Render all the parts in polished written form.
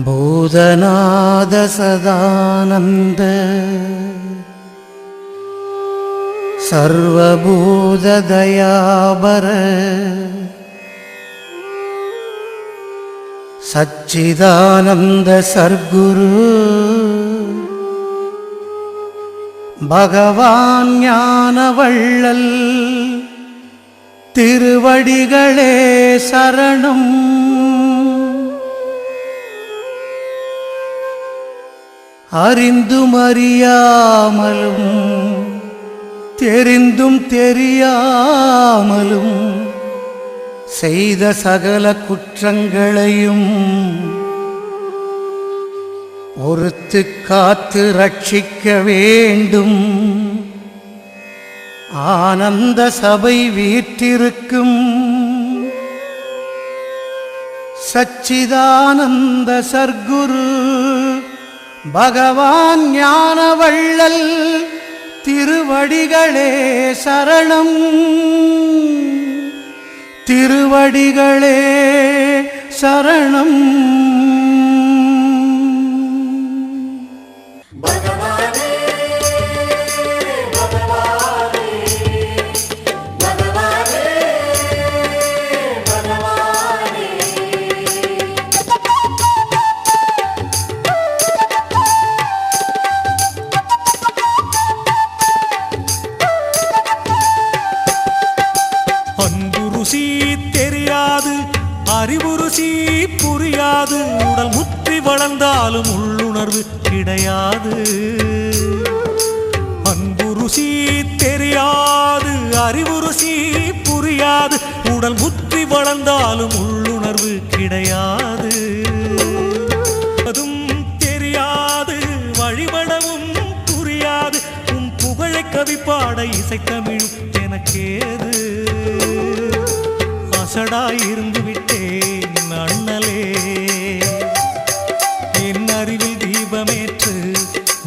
பூதநாத சதானந்த சர்வபூத தயாபர சச்சிதானந்த சர்க்குரு பகவான் ஞானவள்ளல் திருவடிகளே சரணம். அறிந்தும் அறியாமலும் தெரிந்தும் தெரியாமலும் செய்த சகல குற்றங்களையும் ஒருத்து காத்து ரட்சிக்க வேண்டும். ஆனந்த சபை வீற்றிருக்கும் சச்சிதானந்த சர்க்குரு பகவான் ஞானவள்ளல் திருவடிகளே சரணம். திருவடிகளே சரணம். அறிவுருசி புரியாது, உடல் முற்றி வளர்ந்தாலும் உள்ளுணர்வு கிடையாது. அன்புருசி தெரியாது, அறிவுருசி புரியாது, உடல் முற்றி வளர்ந்தாலும் உள்ளுணர்வு கிடையாது. அதுவும் தெரியாது, வழிபடவும் புரியாது, உன் புகழை கவிப்பாட இசைத்தமிழும் எனக்கேது. அசடாயிருந்து விட்டேன் அண்ணலே, என் அறிவில் தீபமேற்று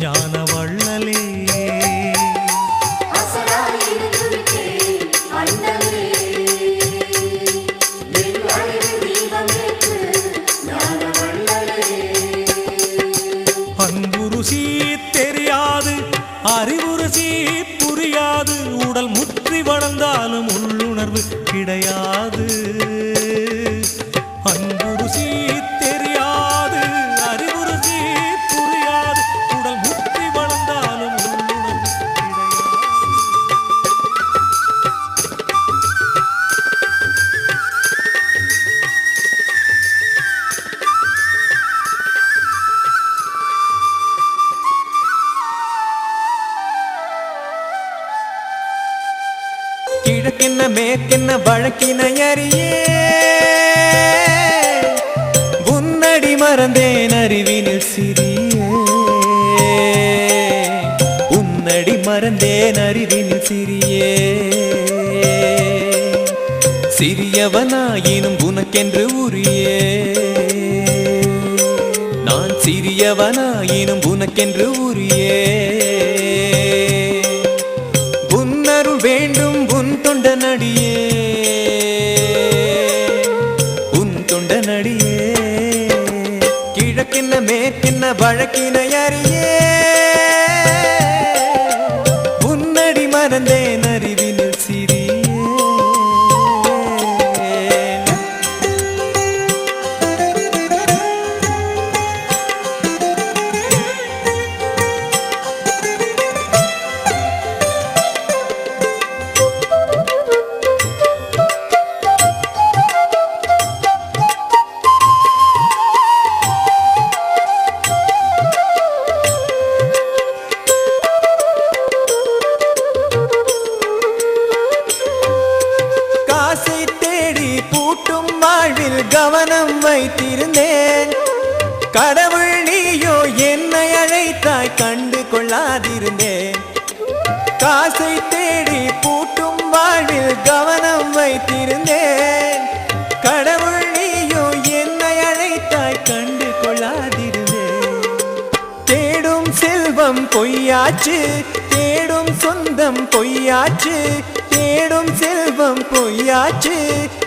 ஞான வள்ளலே. அன்புருசி தெரியாது, அறிவுருசி புரியாது, உடல் முற்றி வளர்ந்தாலும் உள்ளுணர்வு கிடையாது. அன்புருசி தெரியாது, அறிவுருசி புரியாது, உடல் முற்றி வளர்ந்தாலும் உள்ளுணர்வு கிடையாது. கிழக்கென்ன மேற்கென்ன வழக்கின அறியே, உன்னடி மறந்தேன் அறிவினில் சிறியே. உன்னடி மறந்தேன் அறிவினில் சிறியே. சிறியவனாயினும் உனக்கென்று உரியே, நான் சிறியவனாயினும் உனக்கென்று உரியே. உன்னருள் வேண்டும் உன் தொண்ட நடியே, உன் தொண்ட நடியே. கிழக்கென்ன மேற்கென்ன வழக்கினை அறியே, உன்னடி மறந்தேன் அறிவினில் சிறியே. கவனம் வைத்திருந்தேன், கடவுள் நீயோ என்னை அழைத்தாய் கண்டு கொள்ளாதிருந்தேன். காசை தேடி பூட்டும் வாழ்வில் கவனம் வைத்திருந்தேன், கடவுள் நீயோ என்னை அழைத்தாய் கண்டு கொள்ளாதிருந்தேன். தேடும் செல்வம் பொய்யாச்சு, தேடும் சொந்தம் பொய்யாச்சு, தேடும் செல்வம் பொய்யாச்சு,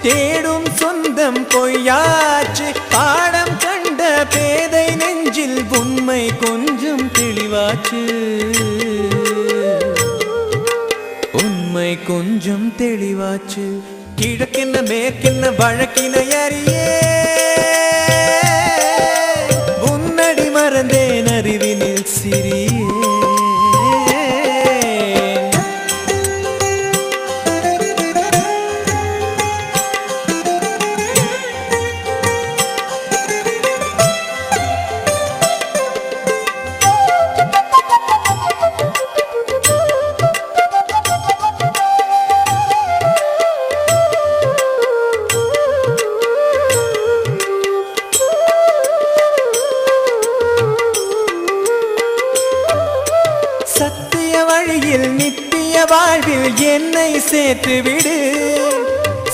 தேடும் சொந்தம் பொய்யாச்சு. பாடம் கண்ட பேதை நெஞ்சில் உண்மை கொஞ்சம் தெளிவாச்சு, உண்மை கொஞ்சம் தெளிவாச்சு. கிழக்கென்ன மேற்கென்ன வழக்கினை அறியே, உன்னடி மறந்தேன் அறிவினில் சிறியே. சத்திய வழியில் நித்திய வாழ்வில் என்னை சேர்த்துவிடு,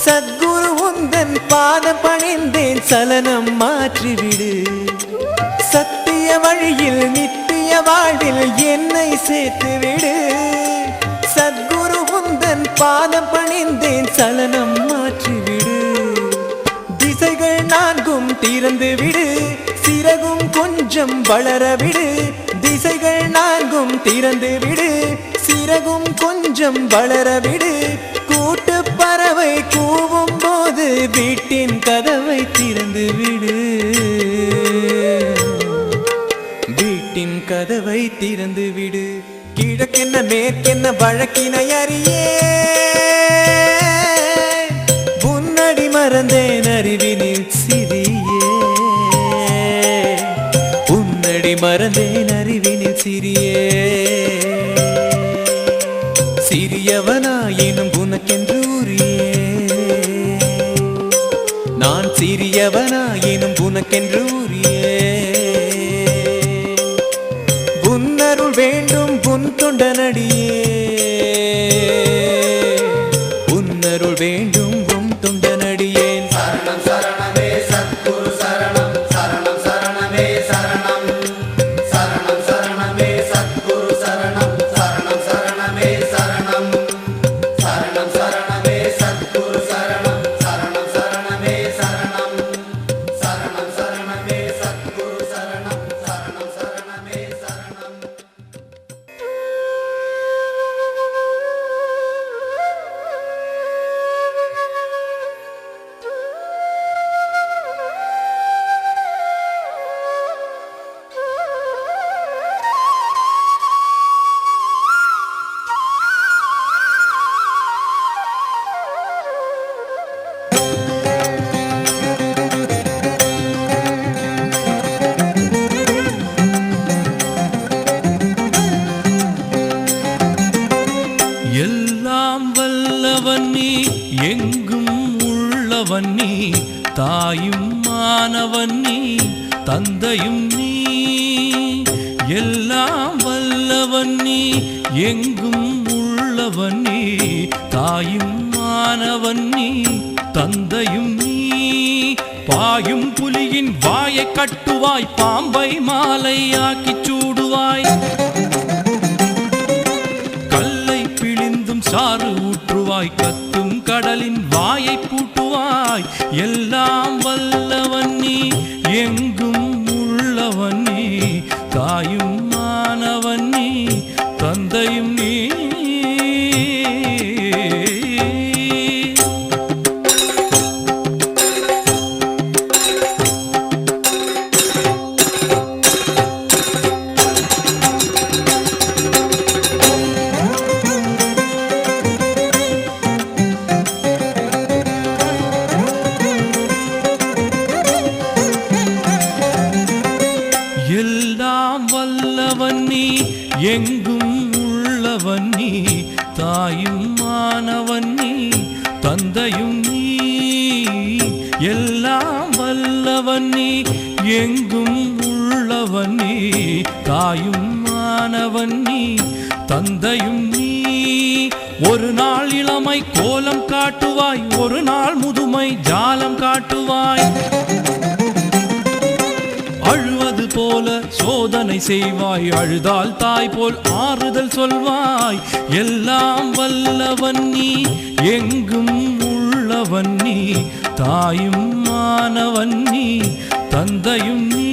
சத்குரு உந்தன் பாதம் பணிந்தேன் சலனம் மாற்றிவிடு. சத்திய வழியில் நித்திய வாழ்வில் என்னை சேர்த்துவிடு, சத்குரு உந்தன் பாதம் பணிந்தேன் சலனம் மாற்றிவிடு. திசைகள் நான்கும் திறந்து விடு, சிறகும் கொஞ்சம் வளரவிடு. திசைகள் நான்கும் திறந்து விடு, சிறகும் கொஞ்சம் வளரவிடு. கூட்டு பறவை கூவும் போது வீட்டின் கதவை திறந்து விடு, வீட்டின் கதவை திறந்து விடு. கிழக்கென்ன மேற்கென்ன வழக்கினை அறியே, உன்னடி மறந்தேன் அறிவினில் சிறியே, உன்னடி மறந்தேன் அறிவினில் சிறியே. சிறியவனாயினும் உனக்கென்று உரியே, நான் சிறியவனாயினும் உனக்கென்று உரியே. உன்னருள் வேண்டும் உன் தொண்டனடியே, உன்னருள் வேண்டும் உன் தொண்டனடியேன். சரணம் சரணமே சத்குரு சரணம், சரணம் சரணமே சரணம், சரணம் சரணமே சத்குரு சரணம், சரணம் சரணமே சரணம், சரணம் சரணமே சத்குரு சரணம், சரணம் சரணமே சரணம், சரணம் சரணமே சத்குரு சரணம், சரணம் சரணமே சரணம். எல்லாம் வல்லவன் நீ, எங்கும் உள்ளவன் நீ, தாயும் மானவன் நீ, தந்தையும் நீ. எல்லாம் வல்லவன் நீ, எங்கும் உள்ளவன் நீ, தாயும் மானவன் நீ, தந்தையும் நீ. பாயும் புலியின் வாயை கட்டுவாய், பாம்பை மாலையாக்கிச் சூடுவாய். சாறு ஊற்றுவாய், கத்தும் கடலின் வாயை பூட்டுவாய். எல்லாம் வல்லவன் நீ, எங்கும் உள்ளவன் நீ, தாயும் மானவன் நீ, தந்தையும் நீ. எல்லாம் வல்லவன் நீ, எங்கும் உள்ளவன் நீ, தாயும் மானவன் நீ, தந்தையும் நீ. எல்லாம் வல்லவன் நீ, எங்கும் உள்ளவன் நீ, தாயும் மானவன் நீ, தந்தையும் நீ. ஒரு நாள் இளமை கோலம் காட்டுவாய், ஒரு நாள் முதுமை ஜாலம் காட்டுவாய். அழுவது போல சோதனை செய்வாய், அழுதால் தாய் போல் ஆறுதல் சொல்வாய். எல்லாம் வல்லவன் நீ, எங்கும் உள்ளவன் நீ, தாயும் மானவன் நீ, தந்தையும் நீ.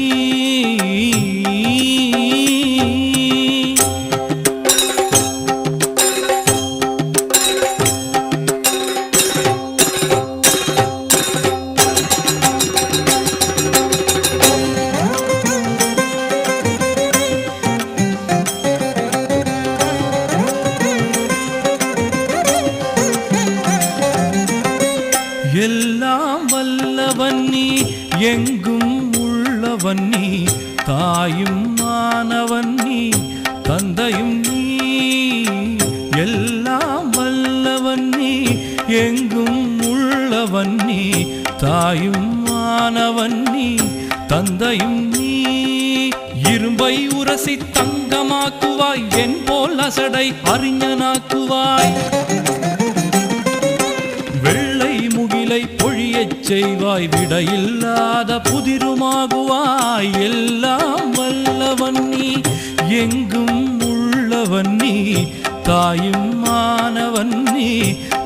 வல்லவன் நீ தந்தையும் நீ எல்லாம் வல்லவன் நீ எங்கும் உள்ளவன் நீ தாயும் ஆனவன் நீ தந்தையும் நீ இரும்பை உரசி தங்கமாக்குவாய் என் போல் அசடை அறிஞனாக்குவாய் வெள்ளை முகிலை பொழியச் செய்வாய் விடையில்லாத புதிருமாகுவாய் எல்லாம் வல்லவன் நீ எங்கும் உள்ளவன் நீ தாயும் மானவன் நீ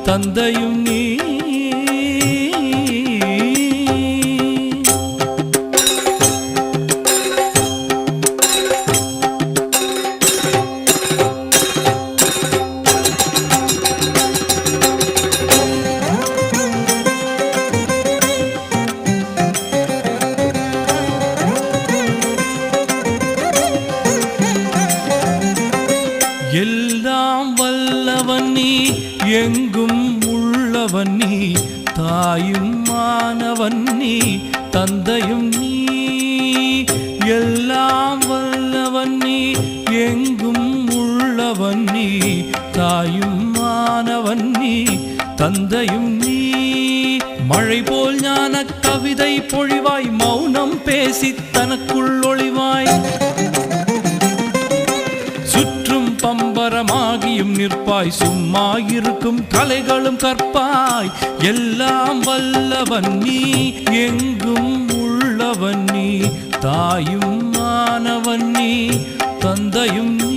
தந்தையும் நீ எல்லாம் வல்லவன் நீ எங்கும் உள்ளவன் நீ தாயும் மானவன் நீ தந்தையும் நீ எல்லாம் வல்லவன் நீ எங்கும் உள்ளவன் நீ தாயும் மானவன் நீ தந்தையும் நீ மழை போல் ஞான கவிதை பொழிவாய் மௌனம் பேசி தனக்குள் ஒளிவாய் சுற்றும் பம்பரமாகியும் நிற்பாய் சும்மா இருக்கும் கலைகளும் கற்பாய் எல்லாம் வல்லவன் நீ எங்கும் உள்ளவன் நீ தாயும் மானவன் நீ தந்தையும் நீ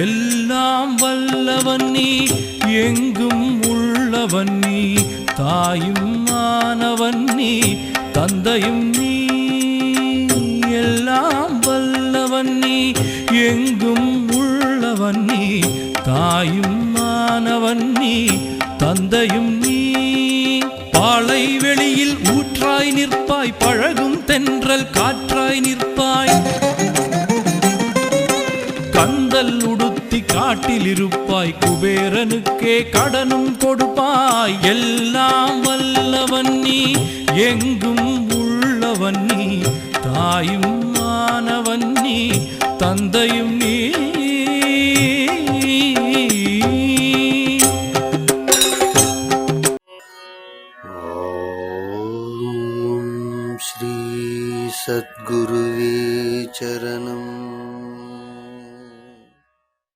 எல்லாம் வல்லவன் நீ எங்கும் உள்ளவன் நீ தாயும் மானவன் நீ தந்தையும் நீ எல்லாம் வல்லவன் நீ எங்கும் உள்ளவன் நீ தாயும் மானவன் நீ தந்தையும் நீ பாலை வெளியில் ஊற்றாய் நிற்பாய் பழகும் தென்றல் காற்றாய் நிற்பாய் கந்தல் உடுத்தி காட்டில் இருப்பாய் குபேரனுக்கே கடனும் கொடுப்பாய் எல்லாம் வல்லவன் நீ எங்கும் உள்ளவன் நீ தாயும் மானவன் நீ தந்தையும் நீ ஓம் ஸ்ரீ சத்குருவே சரணம்.